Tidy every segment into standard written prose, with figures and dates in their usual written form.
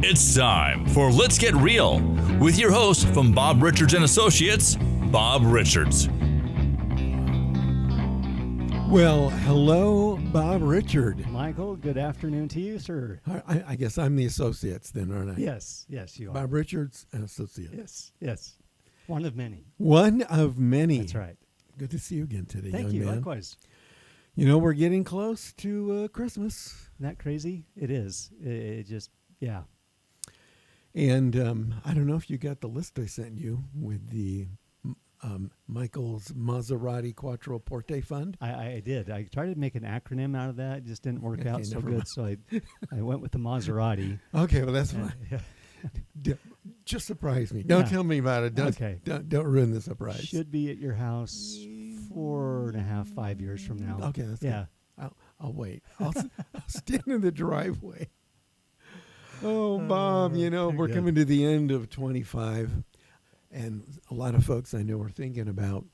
It's time for Let's Get Real with your host from Bob Richards and Associates, Bob Richards. Well, hello, Bob Richard. Michael, good afternoon to you, sir. I guess I'm the Associates then, aren't I? Yes, you are. Bob Richards and Associates. Yes. One of many. One of many. That's right. Good to see you again today, Thank young you, man. likewise. You know, we're getting close to Christmas. Isn't that crazy? It is. It just, yeah. And I don't know if you got the list I sent you with the Michael's Maserati Quattroporte Fund. I did. I tried to make an acronym out of that. It just didn't work out so never good. mind. So I went with the Maserati. Okay, well, that's fine. Just surprise me. Don't tell me about it. Don't ruin the surprise. Should be at your house 4.5, 5 years from now. Okay, that's good. I'll wait. I'll stand in the driveway. Oh, Bob, we're good. coming to the end of 25, and a lot of folks I know are thinking about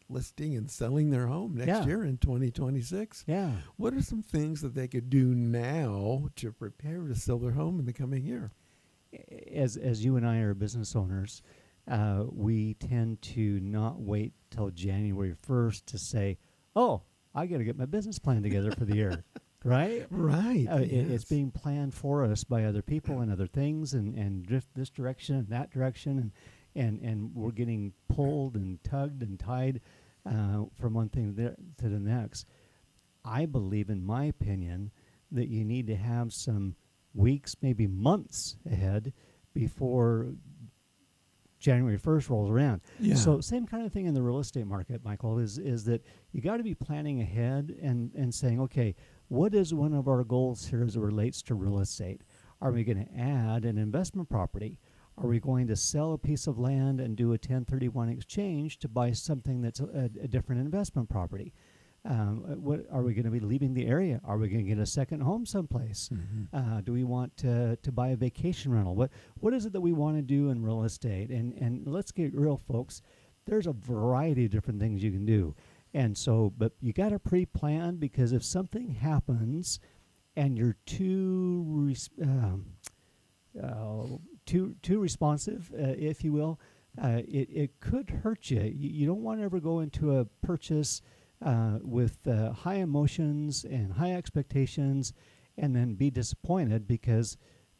listing and selling their home next year in 2026. Yeah. What are some things that they could do now to prepare to sell their home in the coming year? As you and I are business owners, we tend to not wait till January 1st to say, oh, I got to get my business plan together for the year. Right? Right. It's being planned for us by other people and other things and drift this direction and that direction. And we're getting pulled and tugged and tied from one thing to the next. I believe, in my opinion, that you need to have some weeks, maybe months ahead before January 1st rolls around. Yeah. So same kind of thing in the real estate market, Michael, is that you got to be planning ahead and saying, okay, what is one of our goals here as it relates to real estate? Are we going to add an investment property? Are we going to sell a piece of land and do a 1031 exchange to buy something that's a different investment property? What are we going to be leaving the area? Are we going to get a second home someplace? Mm-hmm. Do we want to buy a vacation rental? What is it that we want to do in real estate? And let's get real, folks. There's a variety of different things you can do. And so, but you got to pre-plan, because if something happens and you're too responsive, if you will, it could hurt you. You don't want to ever go into a purchase with high emotions and high expectations and then be disappointed because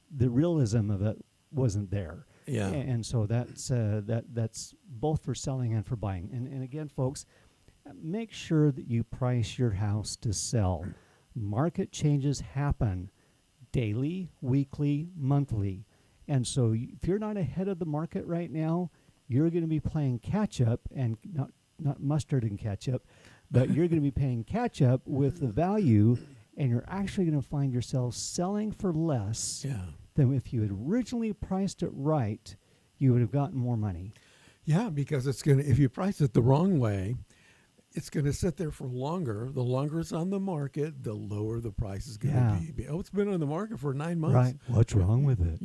the realism of it wasn't there. Yeah. And so that's both for selling and for buying. And again, folks, make sure that you price your house to sell. Market changes happen daily, weekly, monthly. And so if you're not ahead of the market right now, you're going to be playing catch up, and not mustard and ketchup, but you're going to be paying catch up with the value, and you're actually going to find yourself selling for less than if you had originally priced it right, you would have gotten more money. Yeah, because if you price it the wrong way, it's going to sit there for longer. The longer it's on the market, the lower the price is going to be. Oh, it's been on the market for 9 months. Right. What's wrong with it?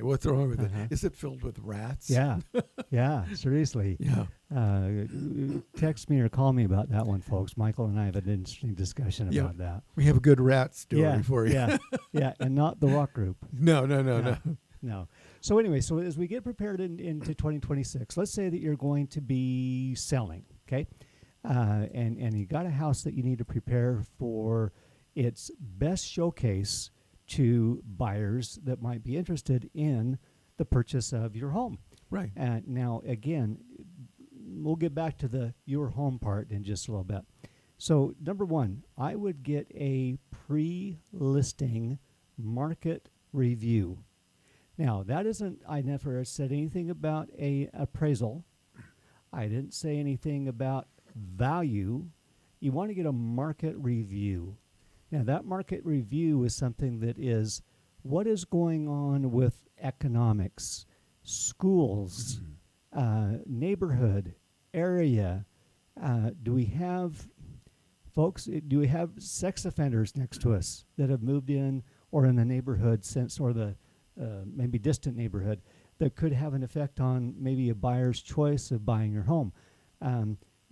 What's wrong with it? Is it filled with rats? Yeah. Seriously. Yeah. Text me or call me about that one, folks. Michael and I have an interesting discussion about that. We have a good rat story for you. Yeah, and not the rock group. No. No. So anyway, as we get prepared into 2026, let's say that you're going to be selling, okay? And you got a house that you need to prepare for its best showcase to buyers that might be interested in the purchase of your home. Right. Now, again, we'll get back to your home part in just a little bit. So, number one, I would get a pre-listing market review. Now, I never said anything about a appraisal. I didn't say anything about value. You want to get a market review. Now, that market review is something that is what is going on with economics, schools, neighborhood, area. Do we have sex offenders next to us that have moved in or in the neighborhood or the maybe distant neighborhood that could have an effect on maybe a buyer's choice of buying your home?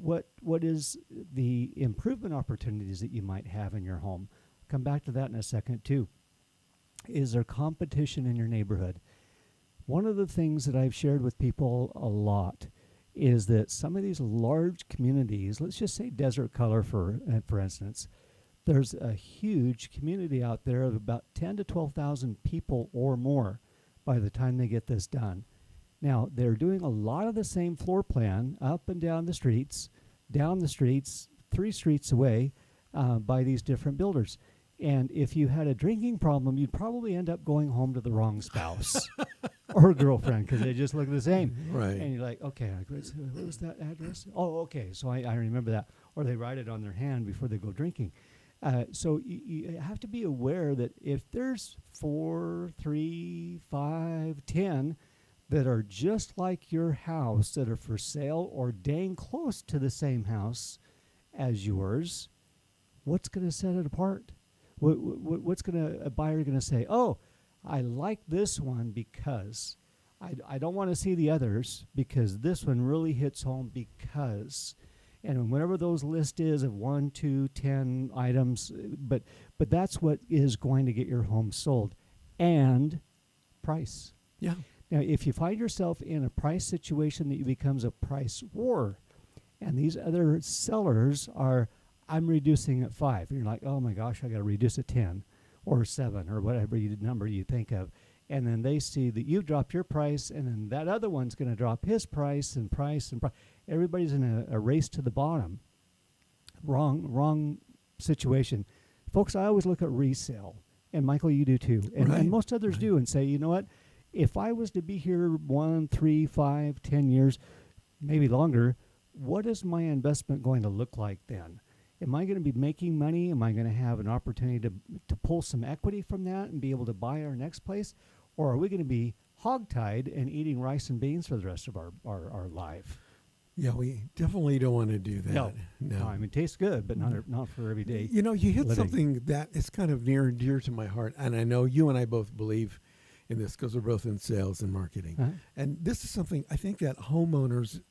What is the improvement opportunities that you might have in your home? Come back to that in a second too. is there competition in your neighborhood? One of the things that I've shared with people a lot is that some of these large communities, let's just say Desert Color for instance, there's a huge community out there of about 10 to 12,000 people or more by the time they get this done. Now, they're doing a lot of the same floor plan up and down the streets, 3 streets away by these different builders. And if you had a drinking problem, you'd probably end up going home to the wrong spouse or girlfriend because they just look the same. Right. And you're like, okay, what was that address? Oh, okay, so I remember that. Or they write it on their hand before they go drinking. So you have to be aware that if there's 4, 3, 5, 10 that are just like your house that are for sale or dang close to the same house as yours, what's going to set it apart? What's a buyer going to say? Oh, I like this one because I don't want to see the others because this one really hits home because. And whatever those list is of 1, 2, 10 items, but that's what is going to get your home sold, and price. Yeah. Now, if you find yourself in a price situation that becomes a price war, and these other sellers are, I'm reducing at 5, and you're like, oh my gosh, I got to reduce at 10 or 7 or whatever number you think of. And then they see that you dropped your price, and then that other one's going to drop his price and price and price. Everybody's in a race to the bottom. Wrong situation. Folks, I always look at resale. And Michael, you do too. And most others do, and say, you know what? If I was to be here 1, 3, 5, 10 years, maybe longer, what is my investment going to look like then? Am I going to be making money? Am I going to have an opportunity to pull some equity from that and be able to buy our next place? Or are we going to be hogtied and eating rice and beans for the rest of our life? Yeah, we definitely don't want to do that. No. I mean, it tastes good, but not for every day. You know, you hit living. something that is kind of near and dear to my heart, and I know you and I both believe in this because we're both in sales and marketing. Uh-huh. And this is something I think that homeowners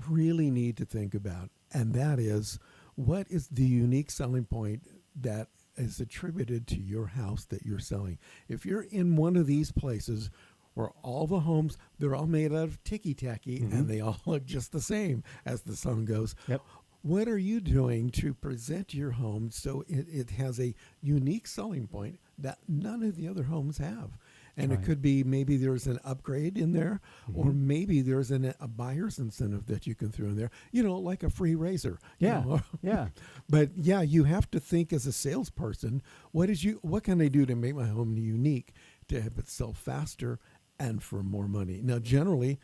really need to think about, and that is, what is the unique selling point that is attributed to your house that you're selling? If you're in one of these places where all the homes, they're all made out of ticky-tacky, and they all look just the same, as the song goes. Yep. What are you doing to present your home so it has a unique selling point that none of the other homes have? And it could be maybe there's an upgrade in there, or maybe there's a buyer's incentive that you can throw in there, like a free razor. Yeah, yeah. But yeah, you have to think as a salesperson, what can I do to make my home unique, to have it sell faster and for more money? Now, generally,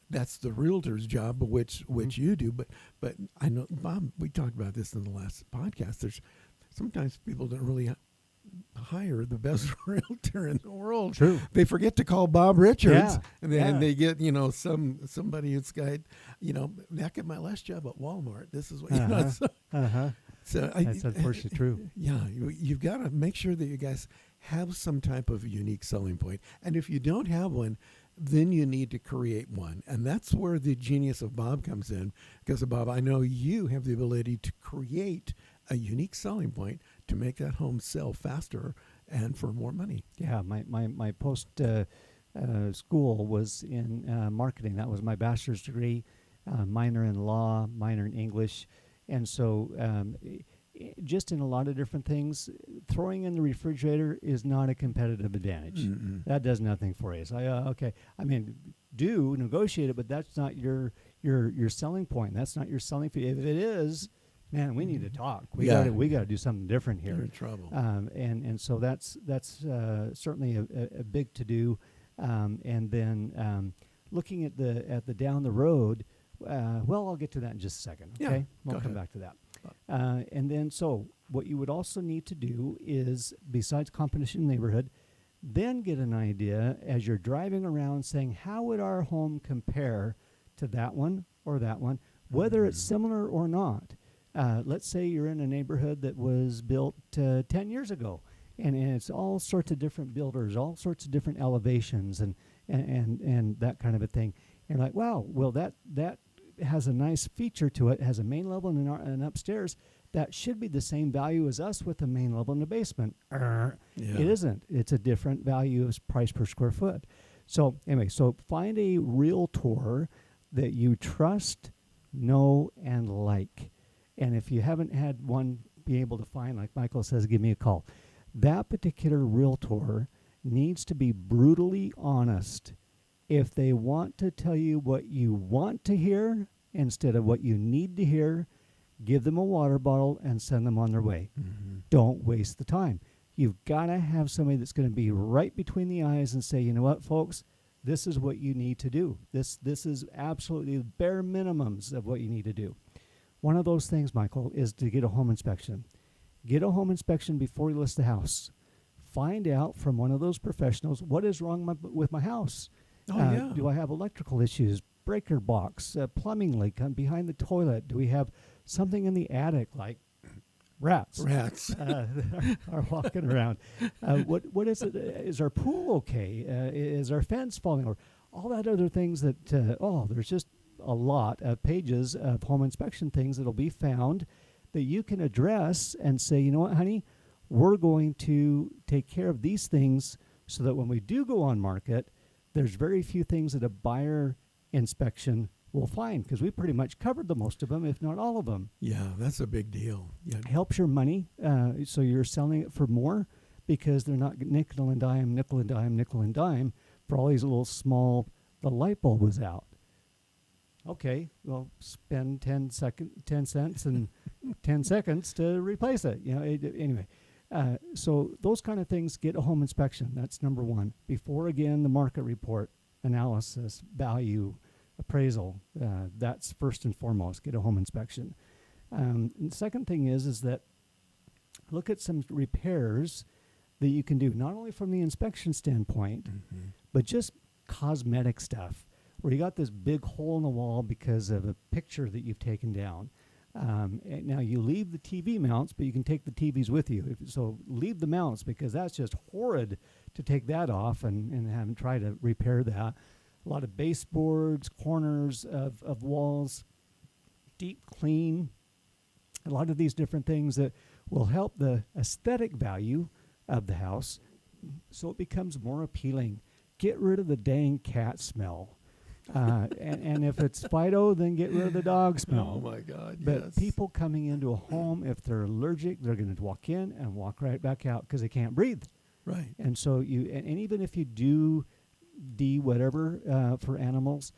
that's the realtor's job, which you do. But I know, Bob, we talked about this in the last podcast. There's sometimes people don't really hire the best realtor in the world. True. They forget to call Bob Richards, Yeah. and then they get somebody who's got back at my last job at Walmart. This is what So that's unfortunately true. Yeah, you've got to make sure that you guys have some type of unique selling point, and if you don't have one, then you need to create one. And that's where the genius of Bob comes in, because Bob, I know you have the ability to create a unique selling point to make that home sell faster and for more money. Yeah, my post school was in marketing. That was my bachelor's degree, minor in law, minor in English. And so just in a lot of different things, throwing in the refrigerator is not a competitive advantage. Mm-mm. That does nothing for you. So, okay, I mean, do negotiate it, but that's not your selling point. That's not your selling fee. If it is, man, we need to talk. We got to do something different here. You're in trouble. And so that's certainly a big to do. And then looking at the down the road. Well, I'll get to that in just a second. Okay, Yeah, we'll come back to that. And then, so what you would also need to do is, besides competition in the neighborhood, then get an idea as you're driving around, saying, how would our home compare to that one or that one, whether it's similar or not. Let's say you're in a neighborhood that was built 10 years ago, and it's all sorts of different builders, all sorts of different elevations, and that kind of a thing. You're like, wow, well, that has a nice feature to it, has a main level and an upstairs. that should be the same value as us with the main level and the basement. Yeah. It isn't. It's a different value as price per square foot. So anyway, so find a realtor that you trust, know, and like. And if you haven't had one be able to find, like Michael says, give me a call. That particular realtor needs to be brutally honest. If they want to tell you what you want to hear instead of what you need to hear, give them a water bottle and send them on their way. Mm-hmm. Don't waste the time. You've got to have somebody that's going to be right between the eyes and say, you know what, folks, this is what you need to do. This is absolutely the bare minimums of what you need to do. One of those things, Michael, is to get a home inspection. Get a home inspection before you list the house. Find out from one of those professionals what is wrong with my house. Do I have electrical issues, breaker box, plumbing leak behind the toilet? Do we have something in the attic like rats? Rats are walking around. What is it? Is our pool okay? Is our fence falling over? All that other things that, there's just a lot of pages of home inspection things that'll be found that you can address and say, you know what, honey, we're going to take care of these things so that when we do go on market, there's very few things that a buyer inspection will find because we pretty much covered the most of them, if not all of them. Yeah, that's a big deal. Yeah. It helps your money, so you're selling it for more because they're not nickel and dime, nickel and dime, nickel and dime for all these little small, the light bulb was out. Okay, well, spend 10 cents and 10 seconds to replace it. Anyway. So those kind of things, get a home inspection. That's number one. Before, again, the market report, analysis, value, appraisal, that's first and foremost, get a home inspection. And the second thing is that look at some repairs that you can do, not only from the inspection standpoint, but just cosmetic stuff, where you got this big hole in the wall because of a picture that you've taken down. And now you leave the TV mounts, but you can take the TVs with you. So leave the mounts because that's just horrid to take that off and have them try to repair that. A lot of baseboards, corners of walls, deep clean, a lot of these different things that will help the aesthetic value of the house so it becomes more appealing. Get rid of the dang cat smell. And if it's Fido, then get rid of the dog smell. Oh my God! But yes. people coming into a home, if they're allergic, they're going to walk in and walk right back out because they can't breathe. Right. And so and even if you do whatever for animals,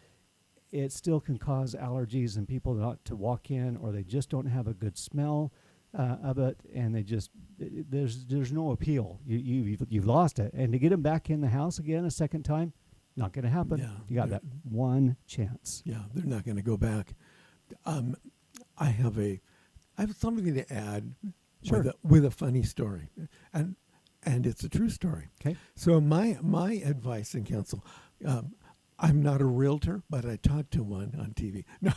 it still can cause allergies and people not to walk in, or they just don't have a good smell of it, and they just there's no appeal. You've lost it, and to get them back in the house again a second time. Not going to happen. Yeah, you got that one chance. Yeah, they're not going to go back. I have something to add with a funny story, and it's a true story. Okay. So my advice and counsel, I'm not a realtor, but I talked to one on TV. No.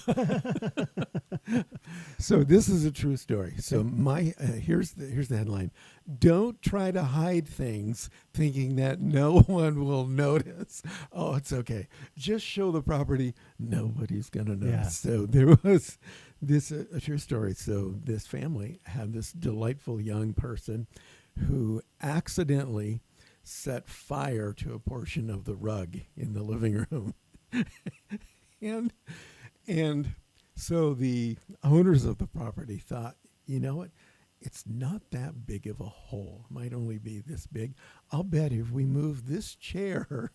So this is a true story. So here's the headline: don't try to hide things thinking that no one will notice. Oh, it's okay. Just show the property. Nobody's gonna notice. Yeah. So there was this a true story. So this family had this delightful young person who accidentally set fire to a portion of the rug in the living room. and so the owners of the property thought, you know what? It's not that big of a hole. It might only be this big. I'll bet if we move this chair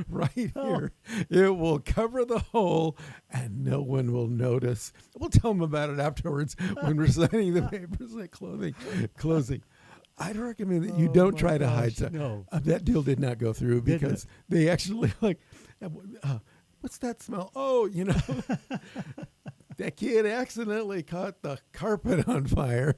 right here, it will cover the hole and no one will notice. We'll tell them about it afterwards when we're signing the papers at closing. I'd recommend that you don't try to hide stuff. No. That deal did not go through because they actually what's that smell? Oh, that kid accidentally caught the carpet on fire.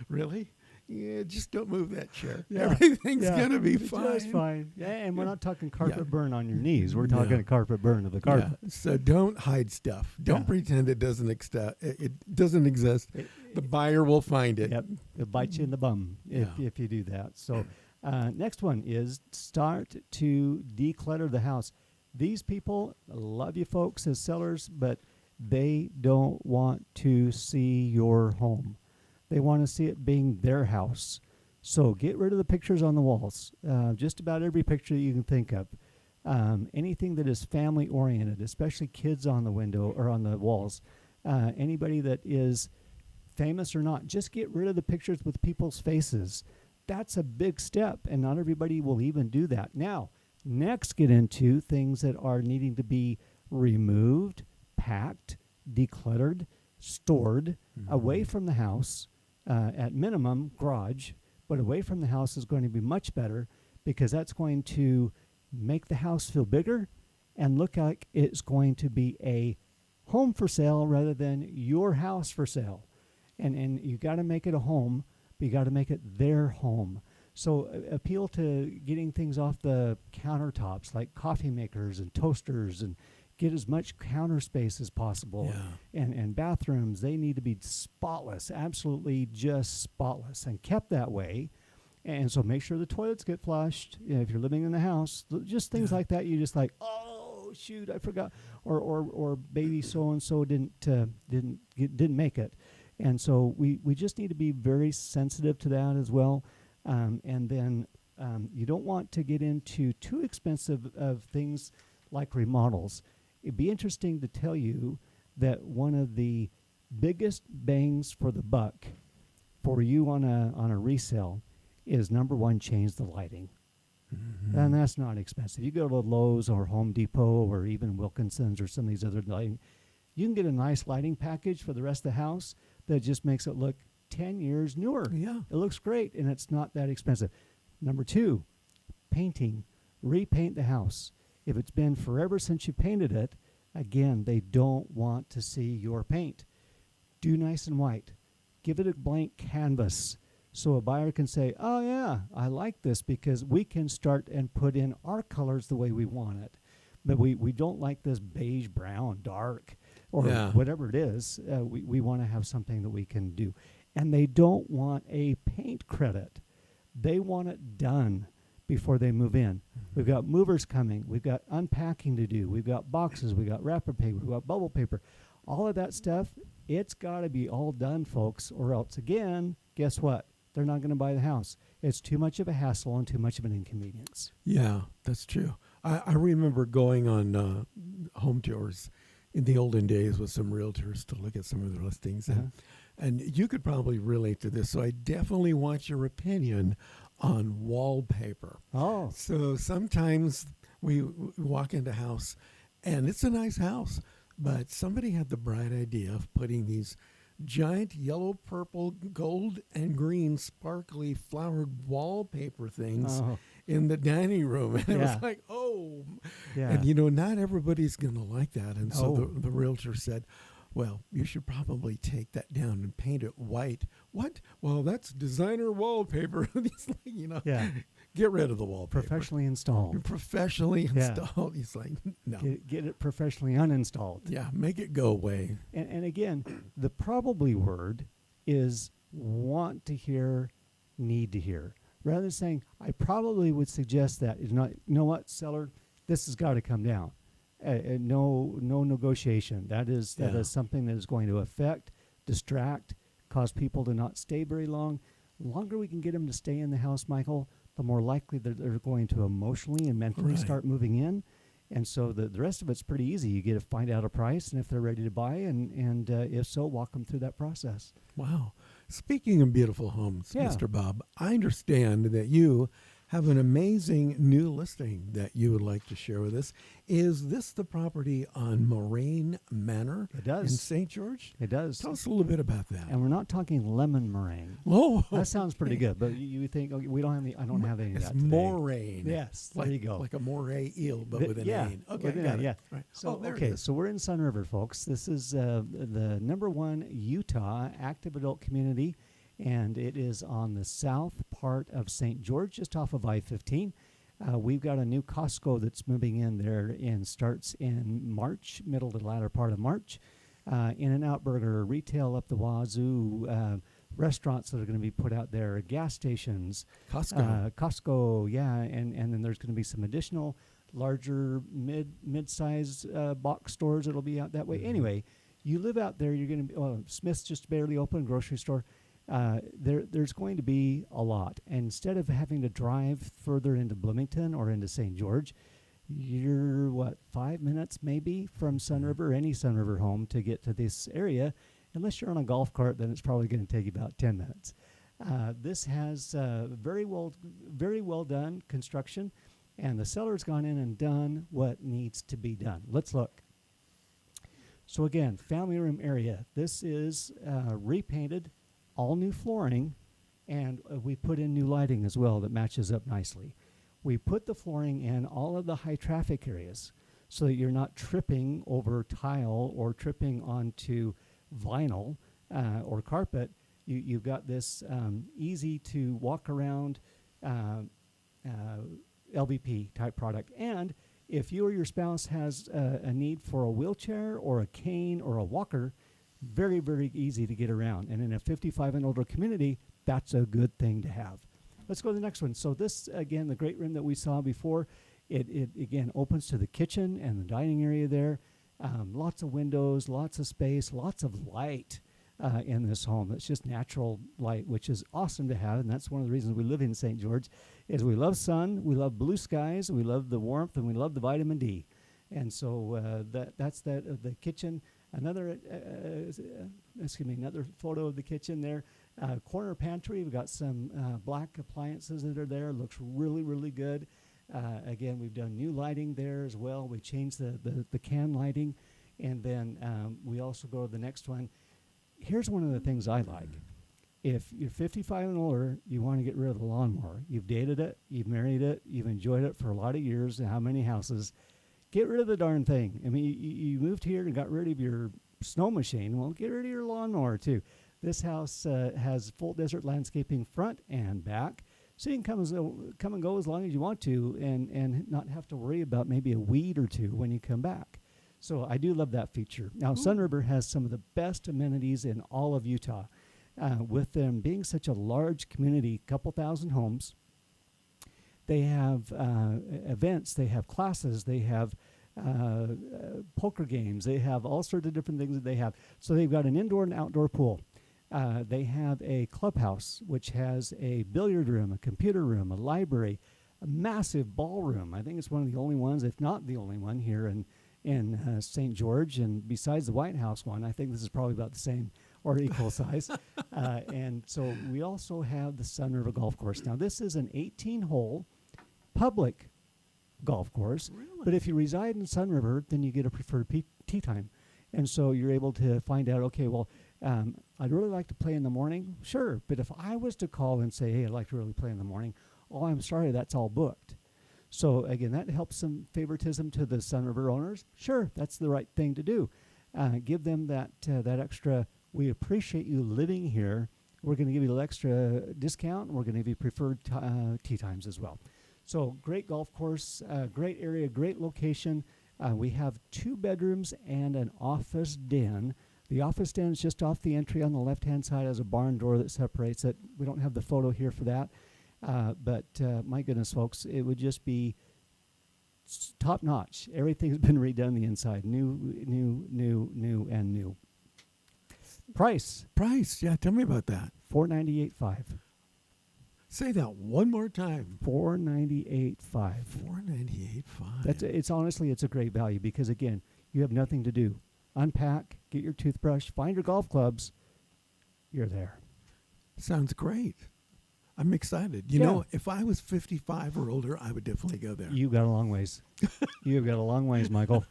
Really? Yeah, just don't move that chair. Yeah. Everything's going to be fine. Just fine. Yeah, and we're not talking carpet burn on your knees. We're talking a carpet burn of the carpet. Yeah. So don't hide stuff. Don't pretend it doesn't exist. The buyer will find it. Yep. It'll bite you in the bum if you do that. So next one is start to declutter the house. These people love you folks as sellers, but They don't want to see your home. They want to see it being their house. So get rid of the pictures on the walls. Just about every picture that you can think of. Anything that is family oriented, especially kids on the window or on the walls. Anybody that is famous or not, just get rid of the pictures with people's faces. That's a big step, and not everybody will even do that. Now, next get into things that are needing to be removed, packed, decluttered, stored away from the house, at minimum garage, but away from the house is going to be much better because that's going to make the house feel bigger and look like it's going to be a home for sale rather than your house for sale. And you got to make it a home, but you got to make it their home. So appeal to getting things off the countertops like coffee makers and toasters, and get as much counter space as possible. Yeah. And bathrooms, they need to be spotless, absolutely just spotless, and kept that way. And so make sure the toilets get flushed. If you're living in the house, just things like that. You just like, oh shoot, I forgot, or baby so and so didn't make it. And so we just need to be very sensitive to that as well. And then you don't want to get into too expensive of things like remodels. It'd be interesting to tell you that one of the biggest bangs for the buck for you on a resale is, number one, change the lighting. And that's not expensive. You go to Lowe's or Home Depot or even Wilkinson's or some of these other lighting, you can get a nice lighting package for the rest of the house that just makes it look 10 years newer. Yeah. It looks great, and it's not that expensive. Number two, painting. Repaint the house. If it's been forever since you painted it, again, they don't want to see your paint. Do nice and white. Give it a blank canvas so a buyer can say, oh yeah, I like this because we can start and put in our colors the way we want it. But we don't like this beige, brown, dark, or whatever it is. We want to have something that we can do. And they don't want a paint credit. They want it done before they move in. We've got movers coming. We've got unpacking to do. We've got boxes. We've got wrapper paper. We've got bubble paper. All of that stuff, it's got to be all done, folks, or else, again, guess what? They're not going to buy the house. It's too much of a hassle and too much of an inconvenience. Yeah, that's true. I remember going on home tours in the olden days with some realtors to look at some of their listings. And you could probably relate to this. So I definitely want your opinion on wallpaper. Oh. So sometimes we walk into a house, and it's a nice house, but somebody had the bright idea of putting these giant yellow, purple, gold, and green sparkly flowered wallpaper things in the dining room. And it was like, oh. Yeah. And, not everybody's going to like that. And so the realtor said, well, you should probably take that down and paint it white. What? Well, that's designer wallpaper. He's like, get rid of the wallpaper. Professionally installed. Professionally installed. He's like, no. Get it professionally uninstalled. Yeah, make it go away. And again, the probably word is want to hear, need to hear. Rather than saying, I probably would suggest that, you know what, seller, this has got to come down. No negotiation. That is something that is going to affect, distract, cause people to not stay very long. The longer we can get them to stay in the house, Michael, the more likely that they're going to emotionally and mentally start moving in. And so the rest of it's pretty easy. You get to find out a price, and if they're ready to buy, and if so, walk them through that process. Wow. Speaking of beautiful homes, Mr. Bob, I understand that you have an amazing new listing that you would like to share with us. Is this the property on Moraine Manor? It does. In St. George? It does. Tell us a little bit about that. And we're not talking lemon meringue. Oh, that sounds pretty good. But you think, okay, we don't have any. I don't have any of that today. Moraine. Yes, there you go. Like a moray eel, but with an ain. Okay, got it. Yeah. Right. So there it is. So we're in Sun River, folks. This is the #1 Utah active adult community, and it is on the south part of St. George, just off of I-15. We've got a new Costco that's moving in there and starts in March, middle to latter part of March. In-N-Out Burger, retail up the wazoo, restaurants that are going to be put out there, gas stations. Costco. Costco, yeah, and then there's going to be some additional larger mid-size box stores that'll be out that way. Anyway, you live out there, you're going to be, well, Smith's just barely open, grocery store. There's going to be a lot. And instead of having to drive further into Bloomington or into St. George, you're, 5 minutes maybe from Sunriver, any Sunriver home to get to this area. Unless you're on a golf cart, then it's probably going to take you about 10 minutes. This has very well done construction, and the seller's gone in and done what needs to be done. Let's look. So again, family room area. This is repainted, all new flooring, and we put in new lighting as well that matches up nicely. We put the flooring in all of the high traffic areas so that you're not tripping over tile or tripping onto vinyl or carpet. You've got this easy to walk around LVP type product. And if you or your spouse has a need for a wheelchair or a cane or a walker, very, very easy to get around. And in a 55 and older community, that's a good thing to have. Let's go to the next one. So this, again, the great room that we saw before, it again opens to the kitchen and the dining area there. Lots of windows, lots of space, lots of light in this home. It's just natural light, which is awesome to have, and that's one of the reasons we live in St. George, is we love sun, we love blue skies, we love the warmth, and we love the vitamin D. And so that's the kitchen. Another photo of the kitchen there. Corner pantry, we've got some black appliances that are there. Looks really, really good. Again, we've done new lighting there as well. We changed the can lighting. And then we also go to the next one. Here's one of the things I like. If you're 55 and older, you want to get rid of the lawnmower. You've dated it, you've married it, you've enjoyed it for a lot of years, and how many houses. Get rid of the darn thing. I mean, you moved here and got rid of your snow machine. Well, get rid of your lawnmower, too. This house has full desert landscaping front and back, so you can come and go as long as you want to and not have to worry about maybe a weed or two when you come back. So I do love that feature. Now, Sunriver has some of the best amenities in all of Utah. With them being such a large community, couple thousand homes, they have events, they have classes, they have poker games, they have all sorts of different things that they have. So they've got an indoor and outdoor pool. They have a clubhouse, which has a billiard room, a computer room, a library, a massive ballroom. I think it's one of the only ones, if not the only one, here in St. George. And besides the White House one, I think this is probably about the same or equal size. And so we also have the Sunriver Golf Course. Now, this is an 18-hole public golf course. Really? But if you reside in Sunriver, then you get a preferred tee time. And so you're able to find out, okay, well, I'd really like to play in the morning. Sure, but if I was to call and say, hey, I'd like to really play in the morning, oh, I'm sorry, that's all booked. So, again, that helps some favoritism to the Sunriver owners. Sure, that's the right thing to do. Give them that extra, we appreciate you living here. We're going to give you a little extra discount, and we're going to give you preferred tee times as well. So, great golf course, great area, great location. We have 2 bedrooms and an office den. The office den is just off the entry on the left-hand side, has a barn door that separates it. We don't have the photo here for that. But my goodness, folks, it would just be top-notch. Everything's been redone on the inside. New, and new. Price, yeah, tell me about that. $498.5. Say that one more time. $498.5. $498.5. It's honestly, it's a great value because, again, you have nothing to do. Unpack, get your toothbrush, find your golf clubs. You're there. Sounds great. I'm excited. You know, if I was 55 or older, I would definitely go there. You've got a long ways. You've got a long ways, Michael.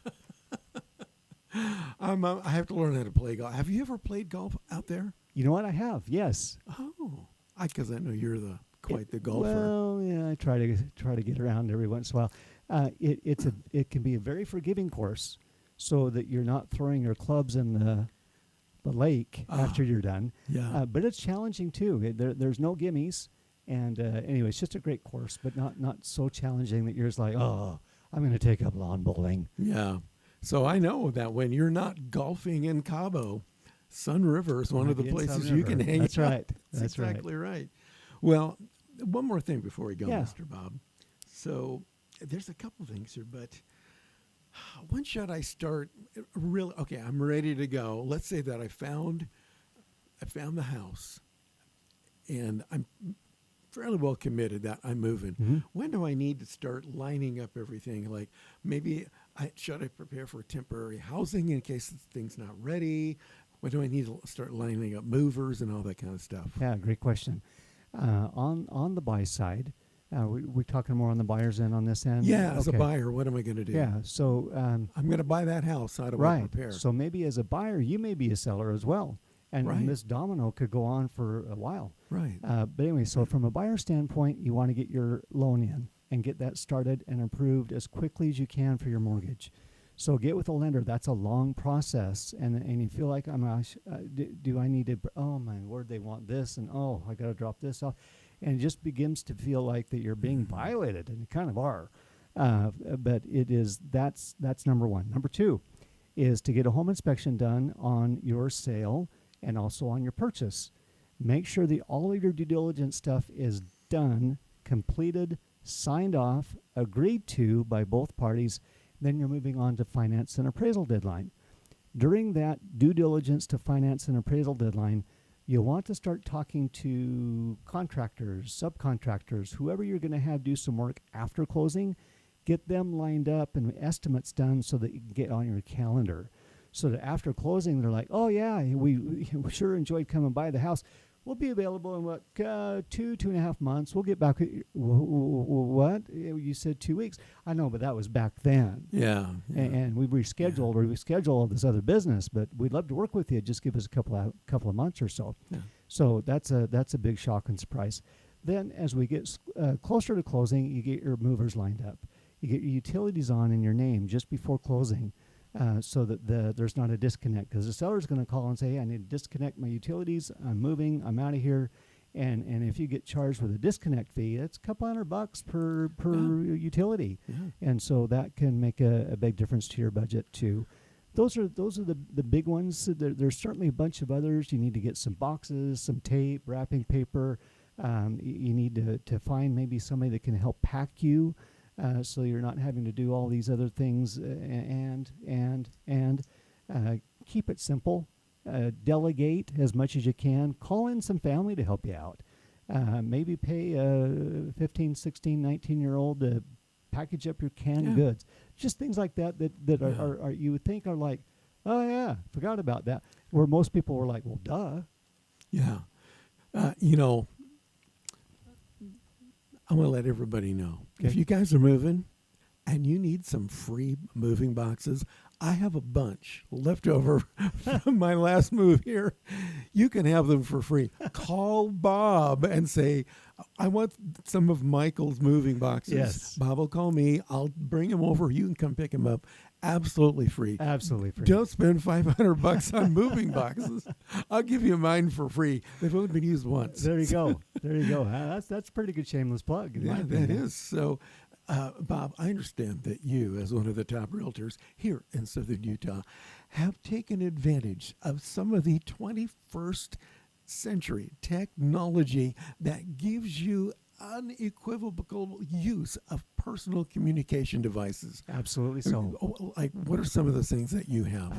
I have to learn how to play golf. Have you ever played golf out there? You know what? I have, yes. Oh, because I know you're quite the golfer. Well, yeah, I try to get around every once in a while. It can be a very forgiving course, so that you're not throwing your clubs in the lake after you're done. Yeah. But it's challenging too. There's no gimmies, and anyway, it's just a great course, but not so challenging that you're just like, oh, I'm going to take up lawn bowling. Yeah. So I know that when you're not golfing in Cabo, Sunriver is one of the places you can hang out. That's right. That's exactly right. Well, one more thing before we go, Yeah. Mr. Bob. So there's a couple things here, but when should I start? Really, okay, I'm ready to go. Let's say that I found the house, and I'm fairly well committed that I'm moving. Mm-hmm. When do I need to start lining up everything? Like maybe should I prepare for temporary housing in case the thing's not ready? When do I need to start lining up movers and all that kind of stuff? Yeah, great question. On the buy side, we're talking more on the buyer's end on this end. Yeah, as a Okay. buyer, what am I going to do? Yeah, so I'm going to buy that house. How do I right. prepare? So maybe as a buyer, you may be a seller as well, and Right. this domino could go on for a while. Right. But anyway, so from a buyer standpoint, you want to get your loan in and get that started and approved as quickly as you can for your mortgage. So get with a lender. That's a long process, and you feel like, oh my gosh, do I need to? Oh my word, they want this, and oh, I got to drop this off, and it just begins to feel like that you're being violated, and you kind of are. But that's number one. Number two is to get a home inspection done on your sale and also on your purchase. Make sure that all of your due diligence stuff is done, completed, signed off, agreed to by both parties. Then you're moving on to finance and appraisal deadline. During that due diligence to finance and appraisal deadline, you'll want to start talking to contractors, subcontractors, whoever you're going to have do some work after closing. Get them lined up and estimates done so that you can get on your calendar. So that after closing, they're like, oh yeah, we sure enjoyed coming by the house. We'll be available in 2.5 months. We'll get back. What? You said 2 weeks. I know, but that was back then. Yeah. And we rescheduled all this other business, but we'd love to work with you. Just give us a couple of months or so. Yeah. So that's a big shock and surprise. Then as we get closer to closing, you get your movers lined up. You get your utilities on in your name just before closing. So that there's not a disconnect, because the seller's going to call and say, hey, I need to disconnect my utilities. I'm moving. I'm out of here. And if you get charged with a disconnect fee, it's a couple $100 per utility. Yeah. And so that can make a big difference to your budget too. Those are the big ones. There's certainly a bunch of others. You need to get some boxes, some tape, wrapping paper. You need to find maybe somebody that can help pack you. So you're not having to do all these other things, and keep it simple. Delegate as much as you can. Call in some family to help you out. Maybe pay a 15, 16, 19-year-old to package up your canned goods. Just things like that are you would think are like, oh yeah, forgot about that. Where most people were like, well, duh. Yeah. I want to let everybody know. Okay. If you guys are moving and you need some free moving boxes, I have a bunch left over from my last move here. You can have them for free. Call Bob and say, I want some of Michael's moving boxes. Yes. Bob will call me. I'll bring them over. You can come pick them up. Absolutely free. Absolutely free. Don't spend $500 on moving boxes. I'll give you mine for free. They've only been used once. There you go. There you go. That's a pretty good shameless plug. In my Yeah, opinion. that is. So, Bob, I understand that you, as one of the top realtors here in Southern Utah, have taken advantage of some of the 21st century technology that gives you unequivocal use of personal communication devices. Absolutely so. Like, what are some of the things that you have?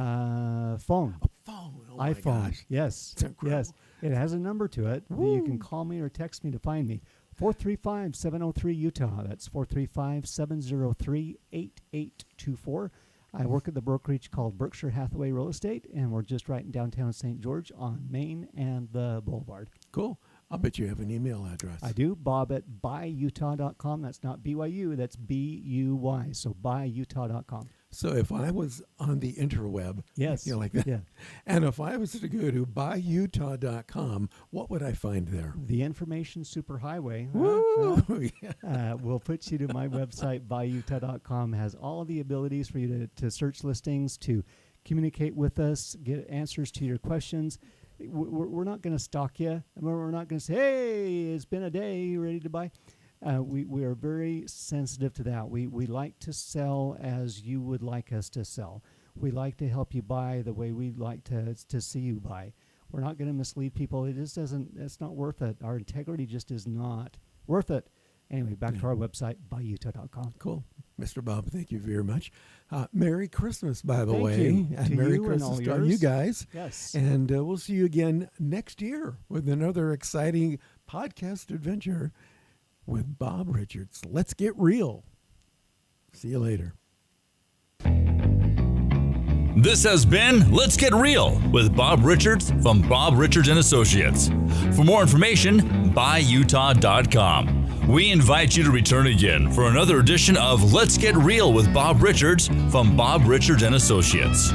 Phone. A phone. Oh my iPhone. gosh. Yes. It's incredible. Yes. It has a number to it. That you can call me or text me to find me. 435-703 Utah. That's 435-703-8824. I work at the brokerage called Berkshire Hathaway Real Estate, and we're just right in downtown St. George on Main and the Boulevard. Cool. I'll bet you have an email address. I do. Bob at buyutah.com. That's not BYU. That's BUY. So buyutah.com. So if I was on the interweb, Yes. like that, Yeah. and if I was to go to buyutah.com, what would I find there? The information superhighway. Woo! Yeah. We'll put you to my website, buyutah.com. Has all the abilities for you to search listings, to communicate with us, get answers to your questions. We're not going to stalk you. We're not going to say, hey, it's been a day, you ready to buy? We are very sensitive to that. We like to sell as you would like us to sell. We like to help you buy the way we like to see you buy. We're not going to mislead people. It just doesn't. It's not worth it. Our integrity just is not worth it. Anyway, back to our website, buyutah.com. Cool. Mr. Bob, thank you very much. Merry Christmas, by the Thank way. you. And To Merry you and Christmas all to all you yours. guys. Yes. And we'll see you again next year with another exciting podcast adventure with Bob Richards. Let's get real. See you later. This has been Let's Get Real with Bob Richards from Bob Richards and Associates. For more information, buyutah.com. We invite you to return again for another edition of Let's Get Real with Bob Richards from Bob Richards and Associates.